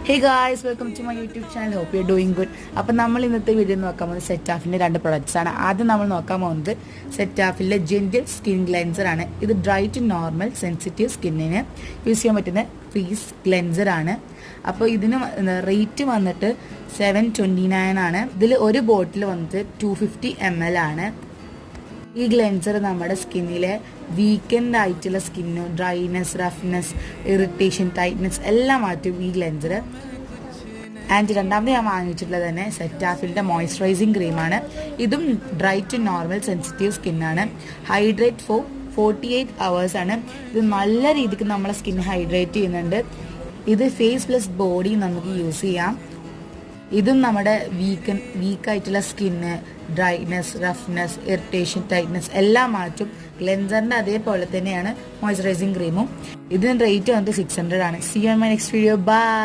Hey guys, welcome to my YouTube channel. Hope you are doing good. അപ്പം നമ്മൾ ഇന്നത്തെ video നോക്കാൻ പോകുന്നത് സെറ്റാഫിൻ്റെ രണ്ട് പ്രൊഡക്ട്സ് ആണ്. ആദ്യം നമ്മൾ നോക്കാൻ പോകുന്നത് സെറ്റാഫിലെ ജെൻറ്റിൽ സ്കിൻ ഗ്ലെൻസർ ആണ്. ഇത് ഡ്രൈ ടു നോർമൽ സെൻസിറ്റീവ് സ്കിന്നിന് യൂസ് ചെയ്യാൻ പറ്റുന്ന ഫേസ് ഗ്ലെൻസർ ആണ്. അപ്പോൾ ഇതിന് റേറ്റ് വന്നിട്ട് 729 ആണ്. ഇതിൽ ഒരു ബോട്ടിൽ വന്നിട്ട് 250 ml ആണ്. ഈ ഗ്ലെൻസർ നമ്മുടെ സ്കിന്നിലെ വീക്കെൻഡ് ആയിട്ടുള്ള skin, dryness, roughness, irritation, tightness എല്ലാം മാറ്റും ഈ ഗ്ലെൻസർ. ആൻഡ് രണ്ടാമത് ഞാൻ വാങ്ങിച്ചിട്ടുള്ളത് തന്നെ സെറ്റാഫിലിൻ്റെ മോയ്സ്ചറൈസിങ് ക്രീമാണ്. ഇതും ഡ്രൈ ടു നോർമൽ സെൻസിറ്റീവ് സ്കിന്നാണ്. ഹൈഡ്രേറ്റ് ഫോർ 48 hours ആണ്. ഇത് നല്ല രീതിക്ക് നമ്മളെ സ്കിൻ ഹൈഡ്രേറ്റ് ചെയ്യുന്നുണ്ട്. ഇത് ഫേസ് പ്ലസ് ബോഡി നമുക്ക് യൂസ് ചെയ്യാം. ഇതും നമ്മുടെ വീക്കായിട്ടുള്ള skin, dryness, roughness, irritation, tightness എല്ലാം മാറ്റും. ഗ്ലെൻസറിൻ്റെ അതേപോലെ തന്നെയാണ് മോയ്സ്ചറൈസിങ് ക്രീമും. ഇതിന് റേറ്റ് വന്നിട്ട് 600 ആണ്. See you in my next video. By.